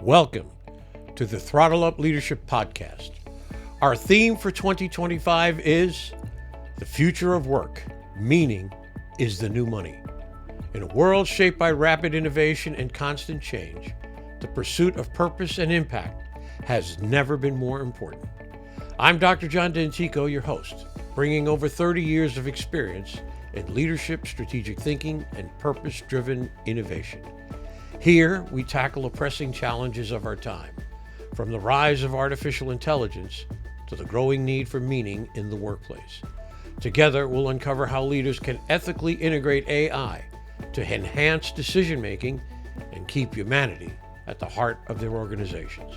Welcome to the Throttle Up Leadership Podcast. Our theme for 2025 is the future of work. Meaning is the new money. In a world shaped by rapid innovation and constant change, the pursuit of purpose and impact has never been more important. I'm Dr. John Dentico, your host, bringing over 30 years of experience in leadership, strategic thinking, and purpose-driven innovation. Here, we tackle the pressing challenges of our time, from the rise of artificial intelligence to the growing need for meaning in the workplace. Together, we'll uncover how leaders can ethically integrate AI to enhance decision-making and keep humanity at the heart of their organizations.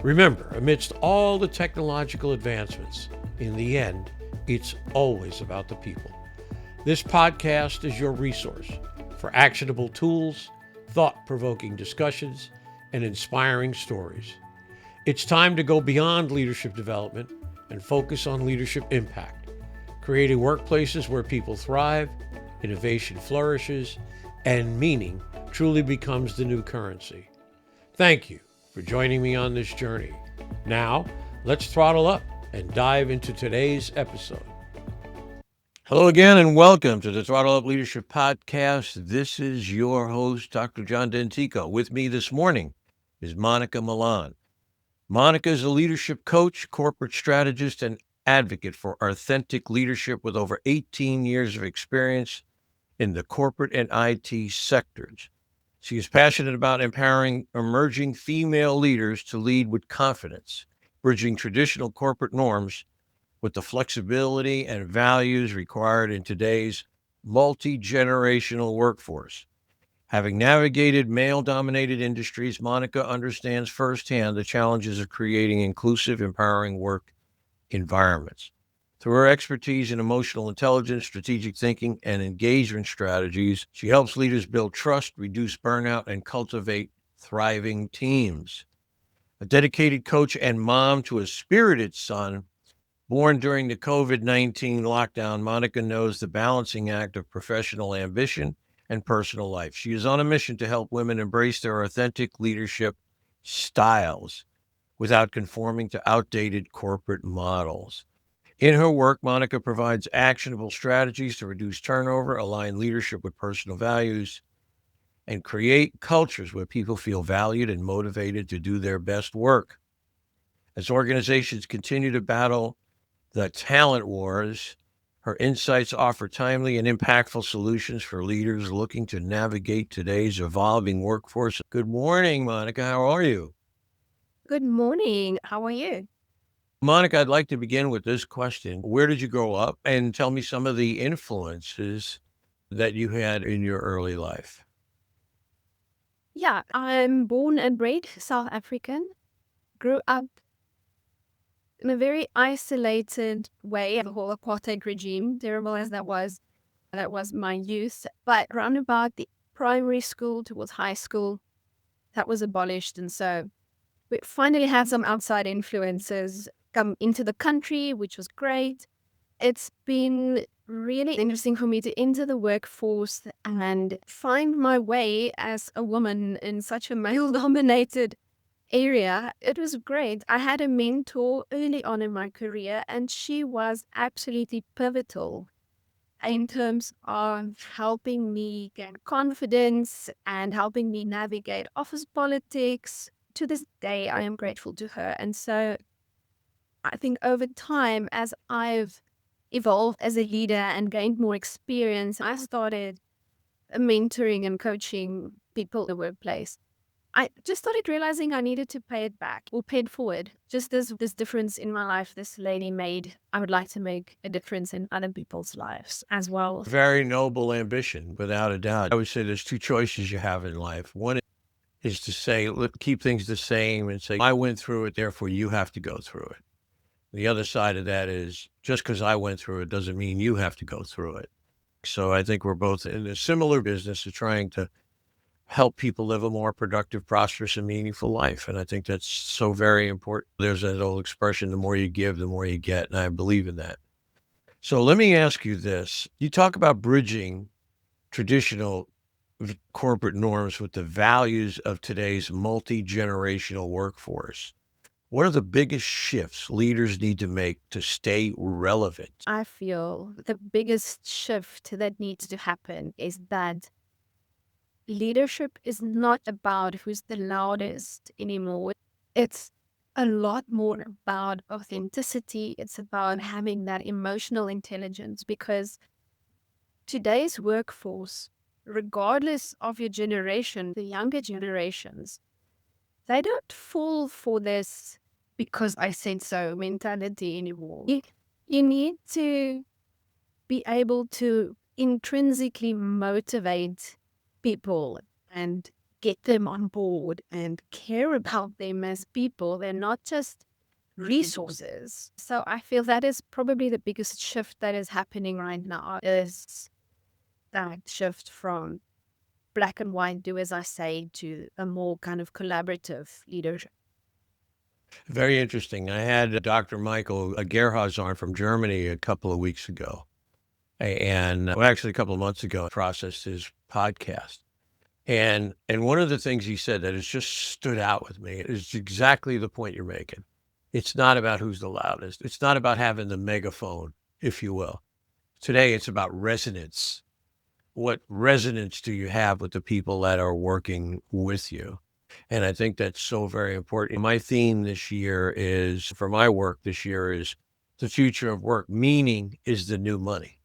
Remember, amidst all the technological advancements, in the end, it's always about the people. This podcast is your resource for actionable tools, thought-provoking discussions, and inspiring stories. It's time to go beyond leadership development and focus on leadership impact, creating workplaces where people thrive, innovation flourishes, and meaning truly becomes the new currency. Thank you for joining me on this journey. Now, let's throttle up and dive into today's episode. Hello again, and welcome to the Throttle Up Leadership Podcast. This is your host, Dr. John Dentico. With me this morning is Monika Malan. Monika is a leadership coach, corporate strategist, and advocate for authentic leadership with over 18 years of experience in the corporate and IT sectors. She is passionate about empowering emerging female leaders to lead with confidence, bridging traditional corporate norms with the flexibility and values required in today's multi-generational workforce. Having navigated male-dominated industries, Monika understands firsthand the challenges of creating inclusive, empowering work environments. Through her expertise in emotional intelligence, strategic thinking, and engagement strategies, she helps leaders build trust, reduce burnout, and cultivate thriving teams. A dedicated coach and mom to a spirited son, born during the COVID-19 lockdown, Monika knows the balancing act of professional ambition and personal life. She is on a mission to help women embrace their authentic leadership styles without conforming to outdated corporate models. In her work, Monika provides actionable strategies to reduce turnover, align leadership with personal values, and create cultures where people feel valued and motivated to do their best work. As organizations continue to battle the talent wars, her insights offer timely and impactful solutions for leaders looking to navigate today's evolving workforce. Good morning, Monika. How are you? Good morning. How are you? Monika, I'd like to begin with this question. Where did you grow up? And tell me some of the influences that you had in your early life. Yeah, I'm born and bred South African. Grew up in a very isolated way, the whole apartheid regime, terrible as that was my youth. But around about the primary school towards high school, that was abolished. And so we finally had some outside influences come into the country, which was great. It's been really interesting for me to enter the workforce and find my way as a woman in such a male-dominated area. It was great. I had a mentor early on in my career, and she was absolutely pivotal in terms of helping me gain confidence and helping me navigate office politics. To this day, I am grateful to her. And so I think over time, as I've evolved as a leader and gained more experience, I started mentoring and coaching people in the workplace. I just started realizing I needed to pay it back or pay it forward. Just this difference in my life this lady made, I would like to make a difference in other people's lives as well. Very noble ambition, without a doubt. I would say there's two choices you have in life. One is to say, look, keep things the same and say, I went through it, therefore you have to go through it. The other side of that is, just because I went through it doesn't mean you have to go through it. So I think we're both in a similar business of trying to help people live a more productive, prosperous, and meaningful life. And I think that's so very important. There's that old expression, the more you give, the more you get. And I believe in that. So let me ask you this. You talk about bridging traditional corporate norms with the values of today's multi-generational workforce, what are the biggest shifts leaders need to make to stay relevant? I feel the biggest shift that needs to happen is that leadership is not about who's the loudest anymore. It's a lot more about authenticity. It's about having that emotional intelligence, because today's workforce, regardless of your generation, the younger generations, they don't fall for this because I said so mentality anymore. You need to be able to intrinsically motivate people and get them on board and care about them as people. They're not just resources. So I feel that is probably the biggest shift that is happening right now, is that shift from black and white, do as I say, to a more kind of collaborative leadership. Very interesting. I had Dr. Michael Gerhards on from Germany a couple of weeks ago. And well, actually a couple of months ago, I processed his podcast. And one of the things he said that has just stood out with me is exactly the point you're making. It's not about who's the loudest. It's not about having the megaphone, if you will. Today, it's about resonance. What resonance do you have with the people that are working with you? And I think that's so very important. My theme this year is, for my work this year, is the future of work. Meaning is the new money,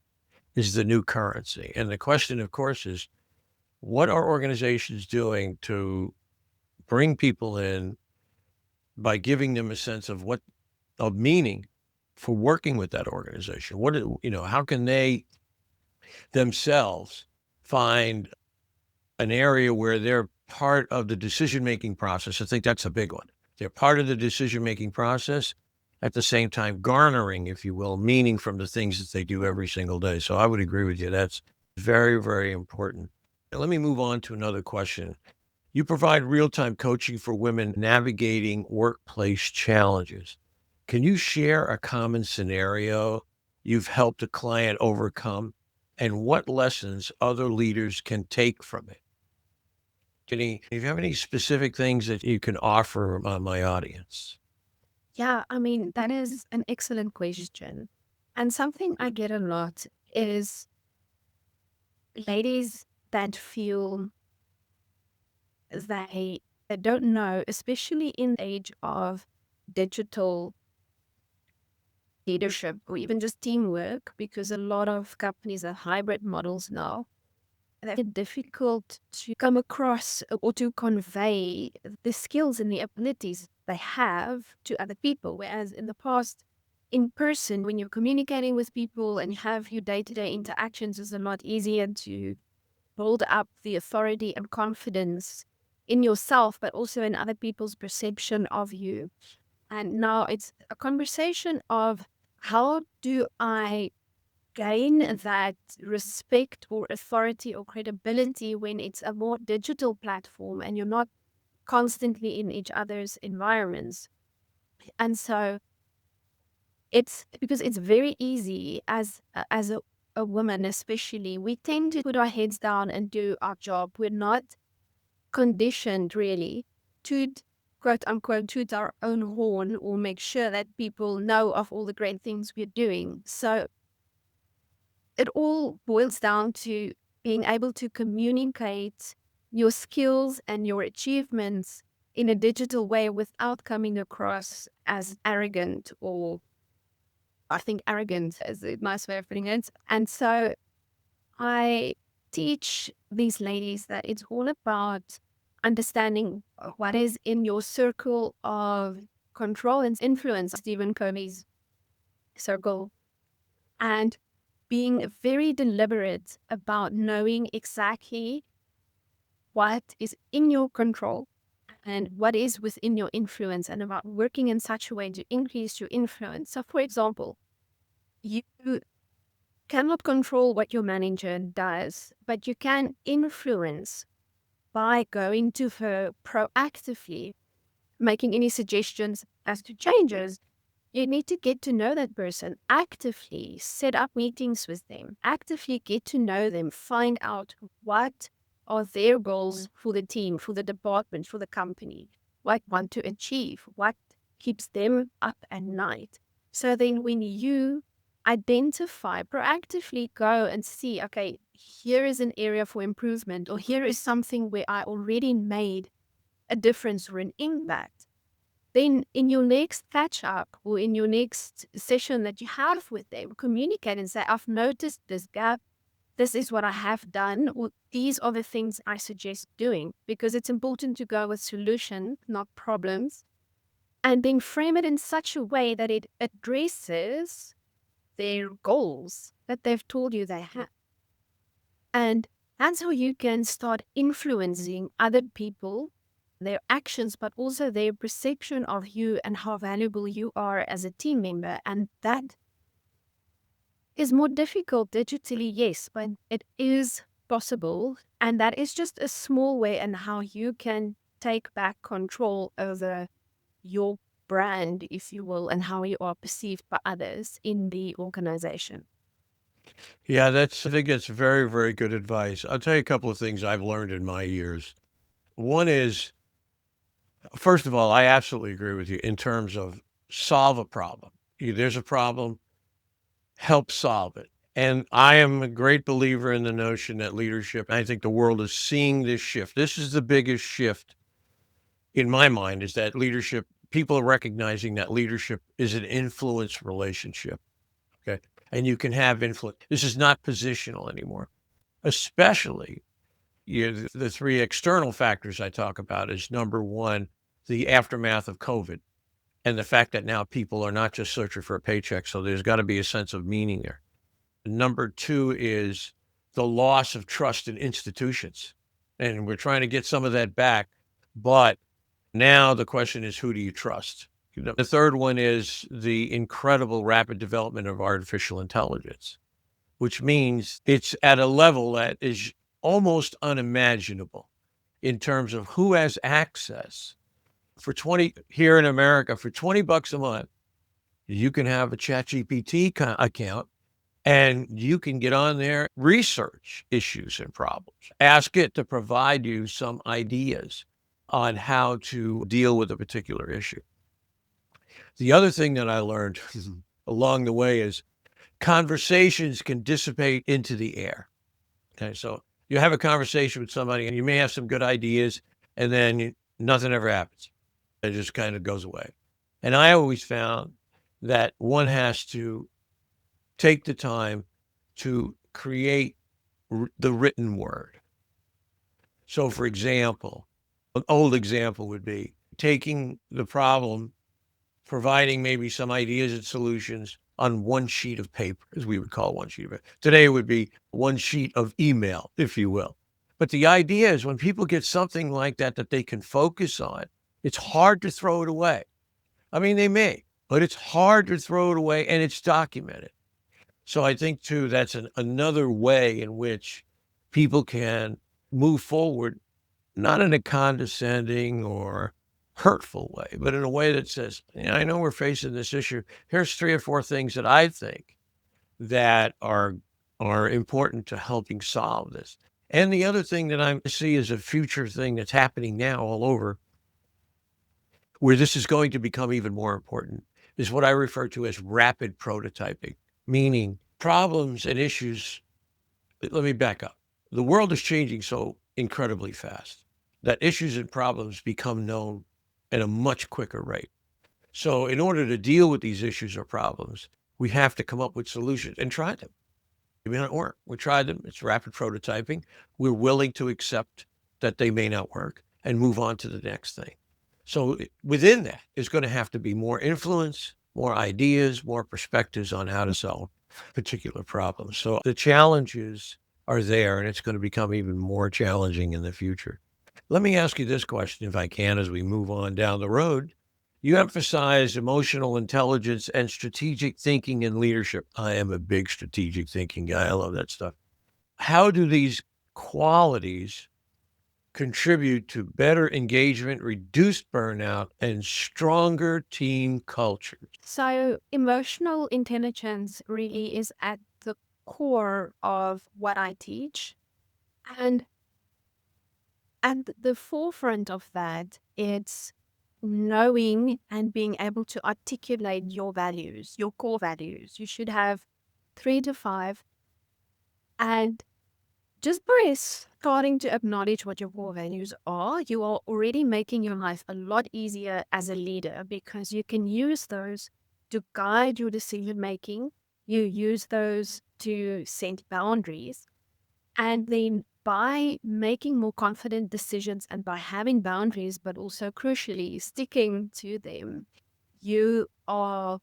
is the new currency. And the question, of course, is what are organizations doing to bring people in by giving them a sense of meaning for working with that organization? How can they themselves find an area where they're part of the decision-making process? I think that's a big one. They're part of the decision-making process, at the same time garnering, if you will, meaning from the things that they do every single day. So I would agree with you. That's very, very important. Now, let me move on to another question. You provide real-time coaching for women navigating workplace challenges. Can you share a common scenario you've helped a client overcome and what lessons other leaders can take from it? If you have any specific things that you can offer my audience? Yeah, I mean, that is an excellent question. And something I get a lot is ladies that feel they don't know, especially in the age of digital leadership or even just teamwork, because a lot of companies are hybrid models now. They're difficult to come across or to convey the skills and the abilities they have to other people. Whereas in the past, in person, when you're communicating with people and you have your day-to-day interactions, it's a lot easier to build up the authority and confidence in yourself, but also in other people's perception of you. And now it's a conversation of, how do I gain that respect or authority or credibility when it's a more digital platform and you're not constantly in each other's environments? And so it's because it's very easy as a woman, especially, we tend to put our heads down and do our job. We're not conditioned really to quote unquote toot our own horn or make sure that people know of all the great things we're doing. So it all boils down to being able to communicate your skills and your achievements in a digital way without coming across as arrogant, or I think arrogant is a nice way of putting it. And so I teach these ladies that it's all about understanding what is in your circle of control and influence, Stephen Covey's circle, and being very deliberate about knowing exactly what is in your control and what is within your influence, and about working in such a way to increase your influence. So, for example, you cannot control what your manager does, but you can influence by going to her proactively, making any suggestions as to changes. You need to get to know that person, actively set up meetings with them, actively get to know them, find out what are their goals for the team, for the department, for the company? What want to achieve? What keeps them up at night? So then when you identify, proactively go and see, okay, here is an area for improvement, or here is something where I already made a difference or an impact. Then in your next catch up or in your next session that you have with them, communicate and say, I've noticed this gap. This is what I have done, or these are the things I suggest doing, because it's important to go with solutions, not problems, and then frame it in such a way that it addresses their goals that they've told you they have. And that's how you can start influencing other people, their actions, but also their perception of you and how valuable you are as a team member. And that is more difficult digitally, yes, but it is possible. And that is just a small way in how you can take back control over your brand, if you will, and how you are perceived by others in the organization. Yeah, I think that's very, very good advice. I'll tell you a couple of things I've learned in my years. One is, first of all, I absolutely agree with you in terms of solve a problem. There's a problem, help solve it. And I am a great believer in the notion that leadership, I think the world is seeing this shift. This is the biggest shift in my mind, is that leadership, people are recognizing that leadership is an influence relationship. Okay. And you can have influence. This is not positional anymore, especially the three external factors I talk about is number one, the aftermath of COVID and the fact that now people are not just searching for a paycheck. So there's got to be a sense of meaning there. Number two is the loss of trust in institutions. And we're trying to get some of that back. But now the question is, who do you trust? The third one is the incredible rapid development of artificial intelligence, which means it's at a level that is almost unimaginable in terms of who has access. For 20 here in America, for $20 a month, you can have a ChatGPT account and you can get on there, research issues and problems, ask it to provide you some ideas on how to deal with a particular issue. The other thing that I learned along the way is conversations can dissipate into the air. Okay, so you have a conversation with somebody and you may have some good ideas and then nothing ever happens. It just kind of goes away. And I always found that one has to take the time to create the written word. So, for example, an old example would be taking the problem, providing maybe some ideas and solutions on one sheet of paper, as we would call one sheet of paper. Today it would be one sheet of email, if you will. But the idea is when people get something like that that they can focus on, it's hard to throw it away. I mean, they may, but it's hard to throw it away and it's documented. So I think too, that's another way in which people can move forward, not in a condescending or hurtful way, but in a way that says, yeah, I know we're facing this issue. Here's 3 or 4 things that I think that are important to helping solve this. And the other thing that I see as a future thing that's happening now all over, where this is going to become even more important, is what I refer to as rapid prototyping, meaning problems and issues. Let me back up. The world is changing so incredibly fast that issues and problems become known at a much quicker rate. So in order to deal with these issues or problems, we have to come up with solutions and try them. They may not work. We tried them. It's rapid prototyping. We're willing to accept that they may not work and move on to the next thing. So within that is going to have to be more influence, more ideas, more perspectives on how to solve particular problems. So the challenges are there, and it's going to become even more challenging in the future. Let me ask you this question, if I can, as we move on down the road. You emphasize emotional intelligence and strategic thinking in leadership. I am a big strategic thinking guy. I love that stuff. How do these qualities contribute to better engagement, reduced burnout, and stronger team cultures? So, emotional intelligence really is at the core of what I teach. And At the forefront of that, it's knowing and being able to articulate your values, your core values. You should have 3 to 5. And just by starting to acknowledge what your core values are, you are already making your life a lot easier as a leader because you can use those to guide your decision making. You use those to set boundaries. And then by making more confident decisions and by having boundaries, but also crucially sticking to them, you are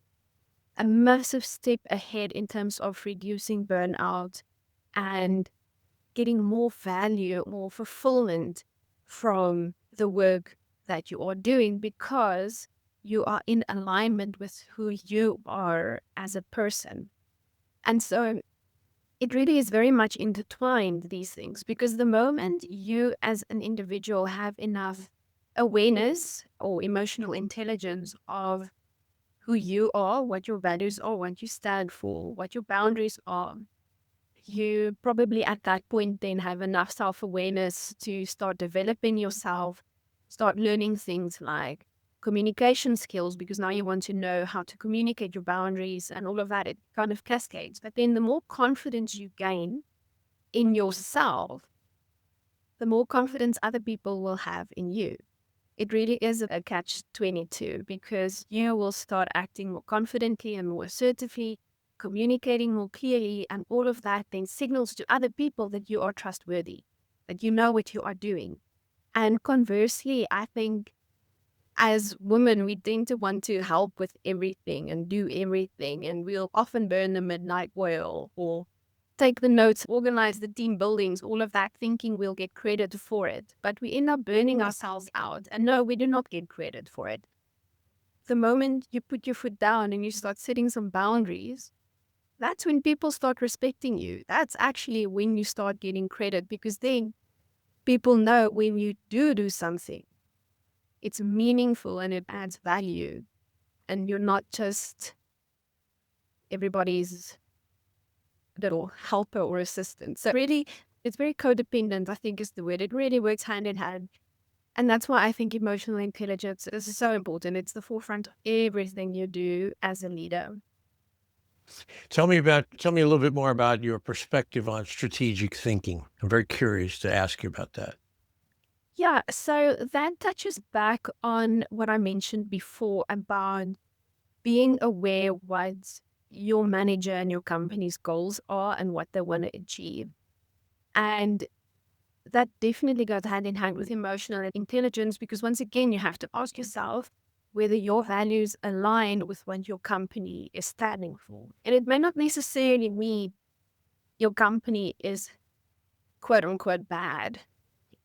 a massive step ahead in terms of reducing burnout and getting more value, more fulfillment from the work that you are doing because you are in alignment with who you are as a person. And so it really is very much intertwined, these things, because the moment you as an individual have enough awareness or emotional intelligence of who you are, what your values are, what you stand for, what your boundaries are, you probably at that point then have enough self-awareness to start developing yourself, start learning things like communication skills, because now you want to know how to communicate your boundaries and all of that. It kind of cascades. But then the more confidence you gain in yourself, the more confidence other people will have in you. It really is a catch-22 because you will start acting more confidently and more assertively, communicating more clearly, and all of that then signals to other people that you are trustworthy, that you know what you are doing. And conversely, I think as women, we tend to want to help with everything and do everything, and we'll often burn the midnight oil or take the notes, organize the team buildings, all of that, thinking we'll get credit for it. But we end up burning ourselves out. And no, we do not get credit for it. The moment you put your foot down and you start setting some boundaries, that's when people start respecting you. That's actually when you start getting credit because then people know when you do something, it's meaningful and it adds value. And you're not just everybody's little helper or assistant. So really, it's very codependent, I think is the word. It really works hand in hand. And that's why I think emotional intelligence is so important. It's the forefront of everything you do as a leader. Tell me a little bit more about your perspective on strategic thinking. I'm very curious to ask you about that. Yeah, so that touches back on what I mentioned before about being aware what your manager and your company's goals are and what they want to achieve. And that definitely goes hand in hand with emotional intelligence because once again, you have to ask yourself whether your values align with what your company is standing for. And it may not necessarily mean your company is quote unquote bad.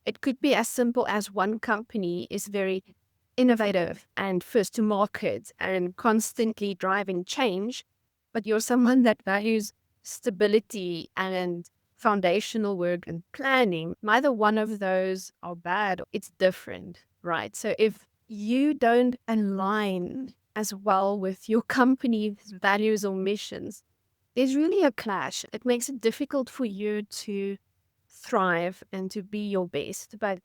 It could be as simple as one company is very innovative and first to market and constantly driving change, but you're someone that values stability and foundational work and planning. Neither one of those are bad. It's different, right? So if you don't align as well with your company's values or missions, there's really a clash. It makes it difficult for you to thrive and to be your best. But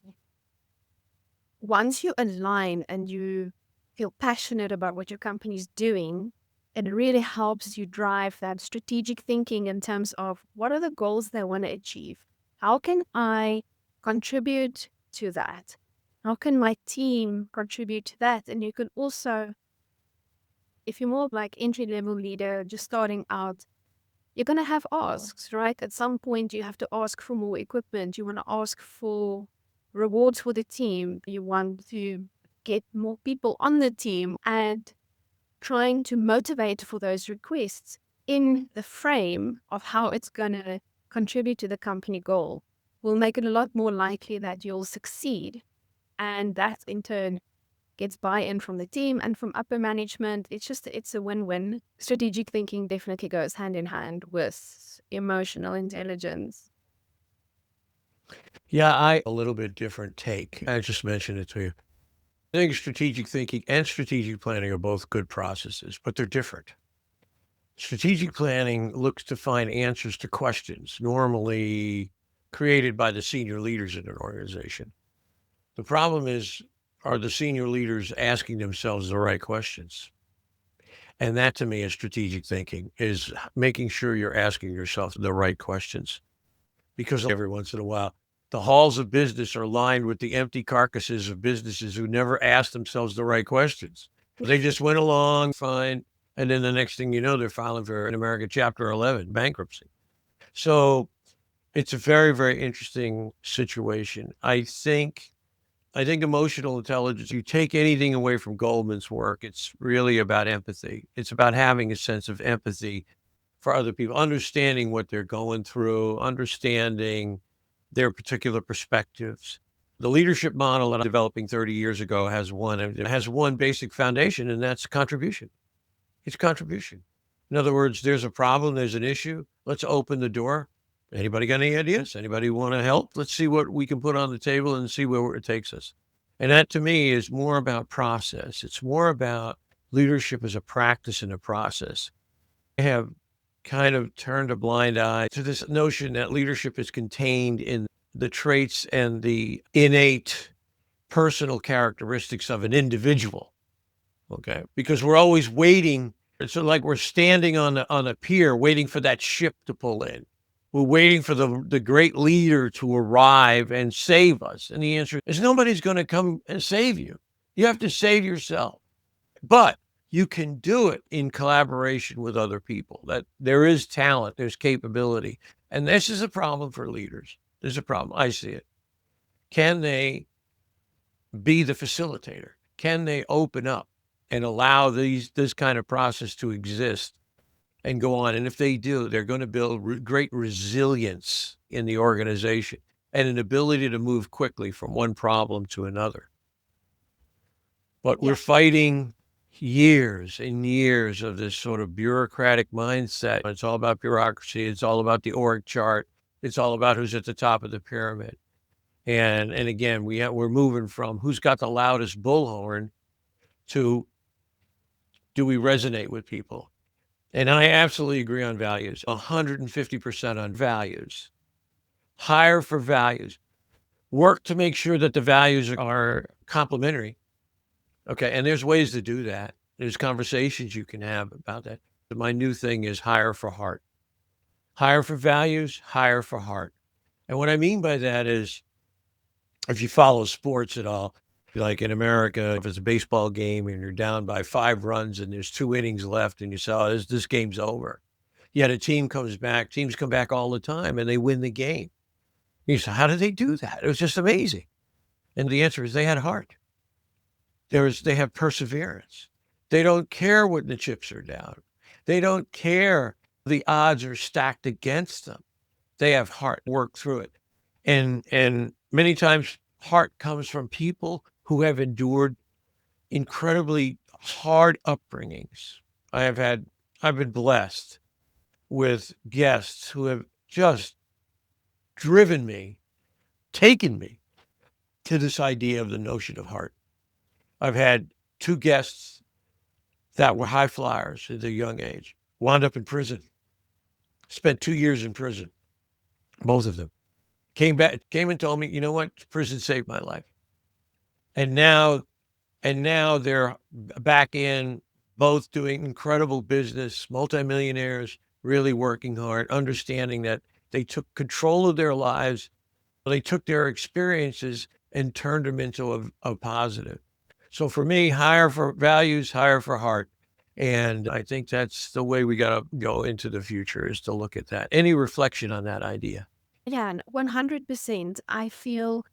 once you align and you feel passionate about what your company is doing, it really helps you drive that strategic thinking in terms of what are the goals they want to achieve? How can I contribute to that? How can my team contribute to that? And you can also, if you're more like entry level leader, just starting out, you're going to have asks, right? At some point, you have to ask for more equipment. You want to ask for rewards for the team. You want to get more people on the team and trying to motivate for those requests in the frame of how it's going to contribute to the company goal will make it a lot more likely that you'll succeed. And that in turn gets buy-in from the team and from upper management. It's a win-win. Strategic thinking definitely goes hand in hand with emotional intelligence. Yeah, a little bit different take. I just mentioned it to you. I think strategic thinking and strategic planning are both good processes, but they're different. Strategic planning looks to find answers to questions normally created by the senior leaders in an organization. The problem is, are the senior leaders asking themselves the right questions? And that to me is strategic thinking, is making sure you're asking yourself the right questions. Because every once in a while, the halls of business are lined with the empty carcasses of businesses who never asked themselves the right questions. They just went along fine. And then the next thing you know, they're filing for an American Chapter 11 bankruptcy. So it's a very, very interesting situation. I think emotional intelligence, you take anything away from Goldman's work, it's really about empathy. It's about having a sense of empathy for other people, understanding what they're going through, understanding their particular perspectives. The leadership model that I'm developing 30 years ago has one basic foundation, and that's contribution. It's contribution. In other words, there's a problem, there's an issue. Let's open the door. Anybody got any ideas? Anybody want to help? Let's see what we can put on the table and see where it takes us. And that to me is more about process. It's more about leadership as a practice and a process. I have kind of turned a blind eye to this notion that leadership is contained in the traits and the innate personal characteristics of an individual. Okay. Because we're always waiting. It's sort of like we're standing on a pier waiting for that ship to pull in. We're waiting for the great leader to arrive and save us. And the answer is nobody's going to come and save you. You have to save yourself. But you can do it in collaboration with other people. That there is talent, there's capability. And this is a problem for leaders. There's a problem. I see it. Can they be the facilitator? Can they open up and allow this kind of process to exist and go on? And if they do, they're going to build great resilience in the organization and an ability to move quickly from one problem to another. But we're fighting years and years of this sort of bureaucratic mindset. It's all about bureaucracy. It's all about the org chart. It's all about who's at the top of the pyramid. And again, we're moving from who's got the loudest bullhorn to do we resonate with people? And I absolutely agree on values, 150% on values. Hire for values. Work to make sure that the values are complementary. Okay, and there's ways to do that. There's conversations you can have about that. But my new thing is hire for heart. Hire for values, hire for heart. And what I mean by that is, if you follow sports at all, like in America, if it's a baseball game and you're down by 5 runs and there's 2 innings left and you say, oh, this game's over. Yet a team comes back, teams come back all the time and they win the game. You say, how did they do that? It was just amazing. And the answer is they had heart. They have perseverance. They don't care when the chips are down. They don't care the odds are stacked against them. They have heart, work through it. And many times heart comes from people who have endured incredibly hard upbringings. I've been blessed with guests who have just driven me, taken me to this idea of the notion of heart. I've had 2 guests that were high flyers at a young age, wound up in prison, spent 2 years in prison, both of them. Came and told me, you know what, prison saved my life. And now they're back in, both doing incredible business, multimillionaires, really working hard, understanding that they took control of their lives. They took their experiences and turned them into a positive. So for me, hire for values, hire for heart. And I think that's the way we got to go into the future, is to look at that. Any reflection on that idea? Yeah, and 100%. I feel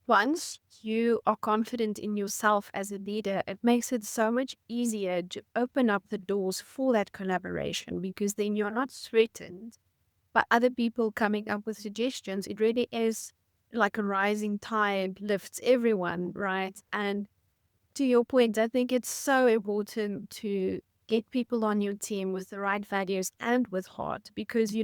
once you are confident in yourself as a leader, it makes it so much easier to open up the doors for that collaboration, because then you're not threatened by other people coming up with suggestions. It really is like a rising tide lifts everyone, right? And to your point, I think it's so important to get people on your team with the right values and with heart, because,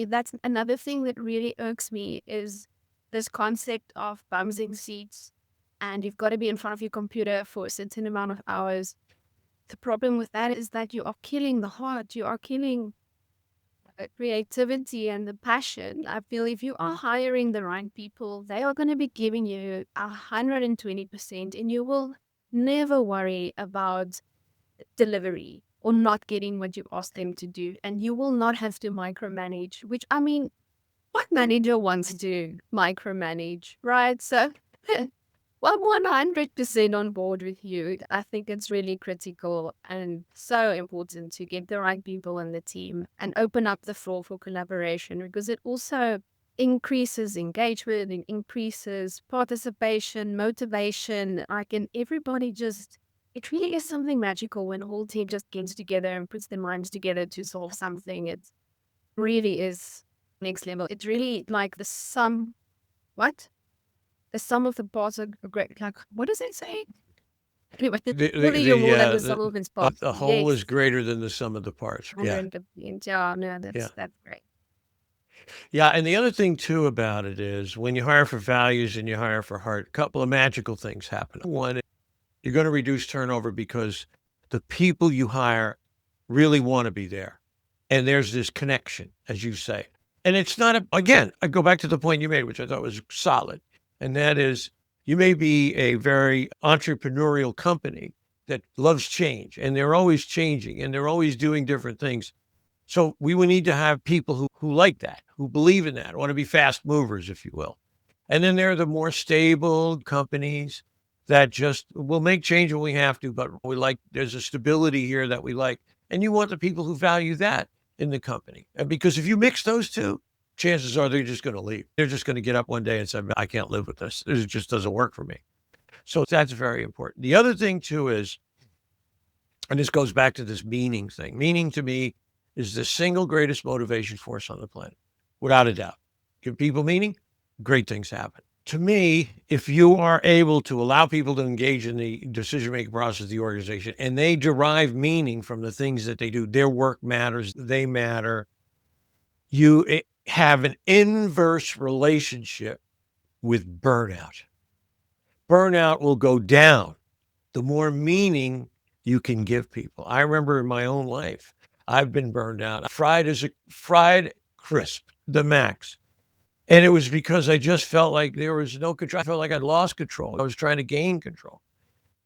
that's another thing that really irks me is this concept of bumsing seats, and you've got to be in front of your computer for a certain amount of hours. The problem with that is that you are killing the heart. You are killing creativity and the passion. I feel if you are hiring the right people, they are going to be giving you 120%, and you will never worry about delivery or not getting what you asked them to do. And you will not have to micromanage, which I mean, what manager wants to micromanage, right? So well, 100% on board with you. I think it's really critical and so important to get the right people in the team and open up the floor for collaboration, because it also increases engagement and increases participation, motivation. Like, and everybody just, it really is something magical when a whole team just gets together and puts their minds together to solve something. It really is next level. It's really like the sum, what? The sum of the parts are great. Like, what does it say? Anyway, fully you're more than the sum of its parts. The whole is Yes, greater than the sum of the parts. Yeah. 100%. Yeah, no, Yeah. that's great. Yeah. And the other thing too about it is when you hire for values and you hire for heart, a couple of magical things happen. One, you're going to reduce turnover because the people you hire really want to be there. And there's this connection, as you say. And it's not, again, I go back to the point you made, which I thought was solid. And that is, you may be a very entrepreneurial company that loves change, and they're always changing and they're always doing different things. So we would need to have people who like that, who believe in that, want to be fast movers, if you will. And then there are the more stable companies that just will make change when we have to, but we like, there's a stability here that we like. And you want the people who value that in the company. And because if you mix those two, chances are they're just going to leave. They're just going to get up one day and say, I can't live with this. It just doesn't work for me. So that's very important. The other thing too is, and this goes back to this meaning thing. Meaning to me is the single greatest motivation force on the planet, without a doubt. Give people meaning, great things happen. To me, if you are able to allow people to engage in the decision-making process of the organization and they derive meaning from the things that they do, their work matters, they matter, you have an inverse relationship with burnout. Burnout will go down the more meaning you can give people. I remember in my own life, I've been burned out, fried crisp, the max. And it was because I just felt like there was no control. I felt like I'd lost control. I was trying to gain control.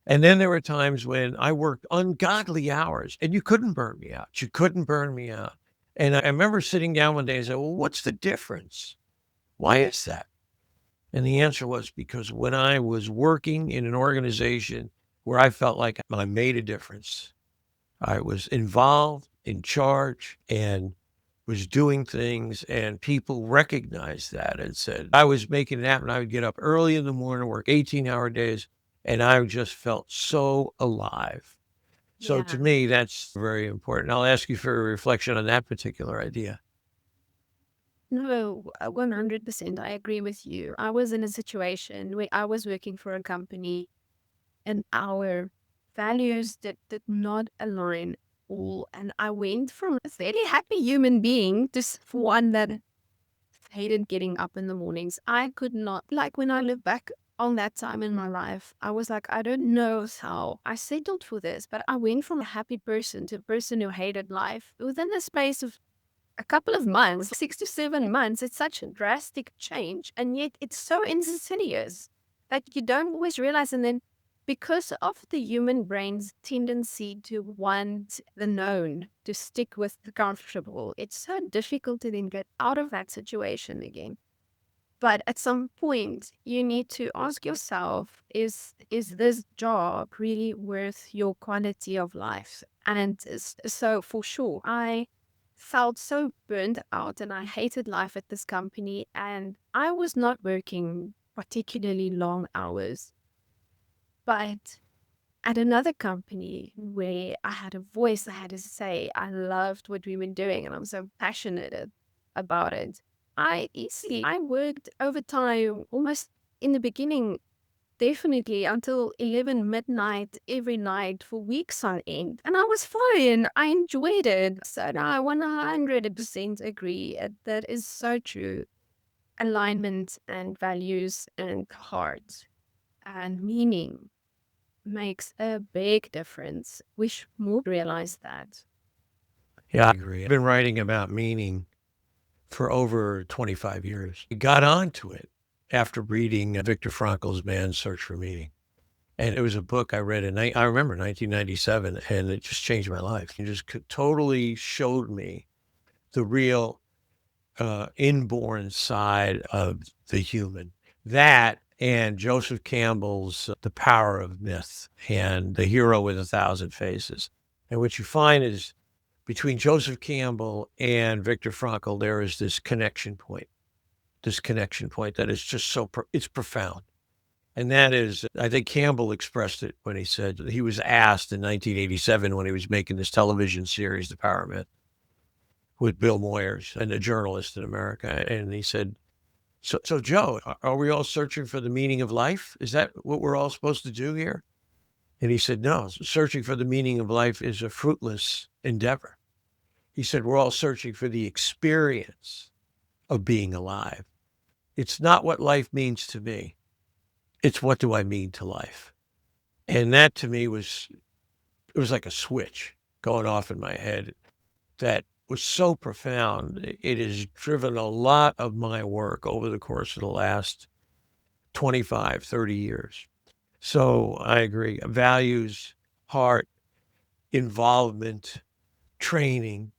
And then there were times when I worked ungodly hours and you couldn't burn me out. You couldn't burn me out. And I remember sitting down one day and saying, well, what's the difference? Why is that? And the answer was because when I was working in an organization where I felt like I made a difference, I was involved, in charge, and was doing things, and people recognized that and said, I was making it happen. I would get up early in the morning, work 18-hour days, and I just felt so alive. So to Yeah. me, that's very important. I'll ask you for a reflection on that particular idea. No, 100%. I agree with you. I was in a situation where I was working for a company and our values did not align all. And I went from a very happy human being to one that hated getting up in the mornings. I could not, like, when I look back on that time in my life, I was like, I don't know how I settled for this, but I went from a happy person to a person who hated life within the space of a couple of months, 6 to 7 months. It's such a drastic change, and yet it's so insidious that you don't always realize. And then, because of the human brain's tendency to want the known, to stick with the comfortable, it's so difficult to then get out of that situation again. But at some point, you need to ask yourself, is this job really worth your quality of life? And so for sure, I felt so burned out and I hated life at this company. And I was not working particularly long hours. But at another company where I had a voice, I had to say, I loved what we were doing and I'm so passionate about it. I worked overtime almost in the beginning, definitely until 11 midnight every night for weeks on end. And I was fine. I enjoyed it. So no, I 100% agree. That is so true. Alignment and values and heart and meaning makes a big difference. We should more realize that. Yeah, I agree. I've been writing about meaning for over 25 years. I got onto it after reading Viktor Frankl's Man's Search for Meaning. And it was a book I read I remember 1997, and it just changed my life. It just totally showed me the real inborn side of the human. That and Joseph Campbell's The Power of Myth and The Hero with a Thousand Faces. And what you find is between Joseph Campbell and Viktor Frankl, there is this connection point that is just it's profound. And that is, I think Campbell expressed it when he said he was asked in 1987 when he was making this television series, The Power of Myth, with Bill Moyers and a journalist in America. And he said, so Joe, are we all searching for the meaning of life? Is that what we're all supposed to do here? And he said, no, searching for the meaning of life is a fruitless endeavor. He said, we're all searching for the experience of being alive. It's not what life means to me. It's what do I mean to life? And that to me was like a switch going off in my head that was so profound. It has driven a lot of my work over the course of the last 25, 30 years. So I agree. Values, heart, involvement, training.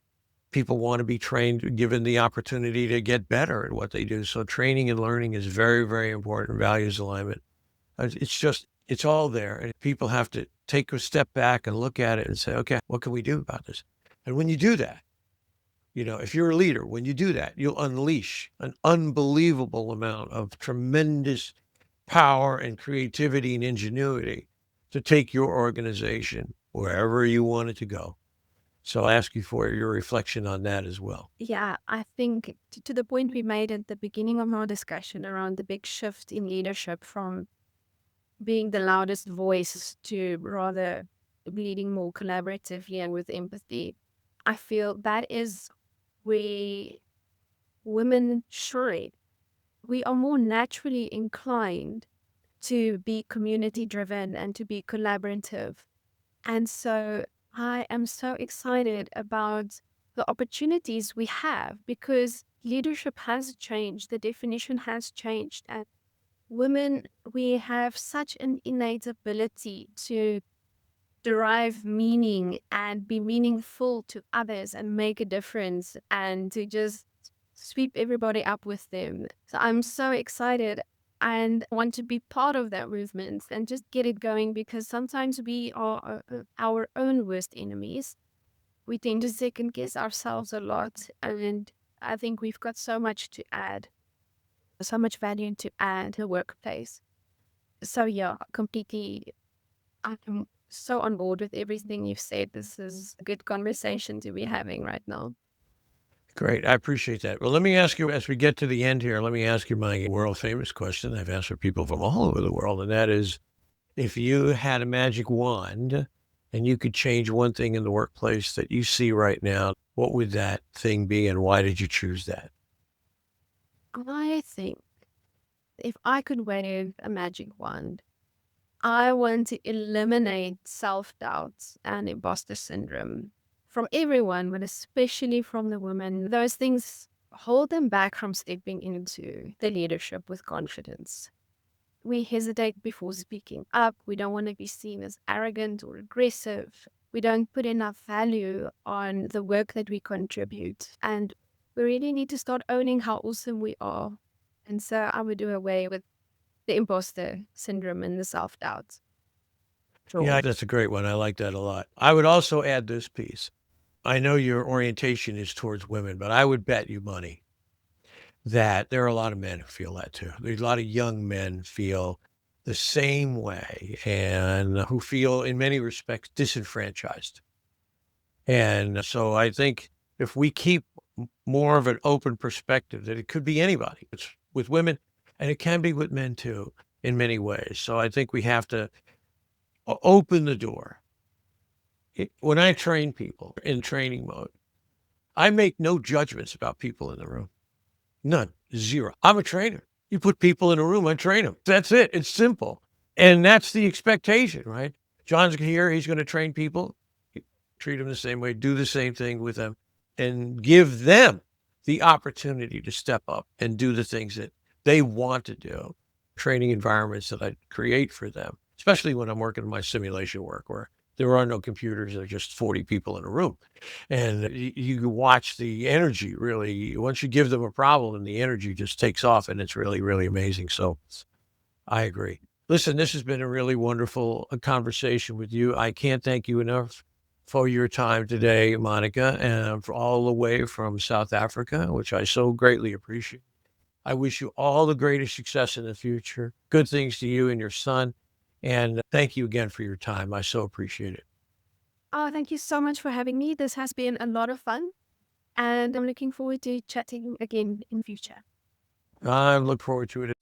People want to be trained, given the opportunity to get better at what they do. So training and learning is very, very important. Values alignment. It's all there. And people have to take a step back and look at it and say, okay, what can we do about this? And when you do that, if you're a leader, when you do that, you'll unleash an unbelievable amount of tremendous power and creativity and ingenuity to take your organization wherever you want it to go. So I'll ask you for your reflection on that as well. Yeah, I think to the point we made at the beginning of our discussion around the big shift in leadership from being the loudest voice to rather leading more collaboratively and with empathy, I feel that is where women shine. We are more naturally inclined to be community driven and to be collaborative. And so I am so excited about the opportunities we have because leadership has changed, the definition has changed. And women, we have such an innate ability to derive meaning and be meaningful to others and make a difference and to just sweep everybody up with them. So I'm so excited and want to be part of that movement and just get it going because sometimes we are our own worst enemies. We tend to second guess ourselves a lot. And I think we've got so much to add, so much value to add to the workplace. So yeah, completely. I'm so on board with everything you've said. This is a good conversation to be having right now. Great. I appreciate that. Well, let me ask you, as we get to the end here, let me ask you my world famous question I've asked for people from all over the world. And that is, if you had a magic wand and you could change one thing in the workplace that you see right now, what would that thing be and why did you choose that? I think if I could wave a magic wand, I want to eliminate self-doubt and imposter syndrome from everyone, but especially from the women. Those things hold them back from stepping into the leadership with confidence. We hesitate before speaking up. We don't want to be seen as arrogant or aggressive. We don't put enough value on the work that we contribute. And we really need to start owning how awesome we are. And so I would do away with the imposter syndrome and the self-doubt. Yeah, that's a great one. I like that a lot. I would also add this piece. I know your orientation is towards women, but I would bet you money that there are a lot of men who feel that too. There's a lot of young men feel the same way and who feel in many respects disenfranchised. And so I think if we keep more of an open perspective that it could be anybody, it's with women and it can be with men too in many ways. So I think we have to open the door. When I train people in training mode, I make no judgments about people in the room. None. Zero. I'm a trainer. You put people in a room, I train them. That's it. It's simple. And that's the expectation, right? John's here. He's going to train people. treat them the same way, do the same thing with them, and give them the opportunity to step up and do the things that they want to do. Training environments that I create for them, especially when I'm working my simulation work where there are no computers, there are just 40 people in a room. And you watch the energy really, once you give them a problem and the energy just takes off, and it's really, really amazing. So I agree. Listen, this has been a really wonderful conversation with you. I can't thank you enough for your time today, Monica, and for all the way from South Africa, which I so greatly appreciate. I wish you all the greatest success in the future. Good things to you and your son. And thank you again for your time. I so appreciate it. Oh, thank you so much for having me. This has been a lot of fun, and I'm looking forward to chatting again in future. I look forward to it.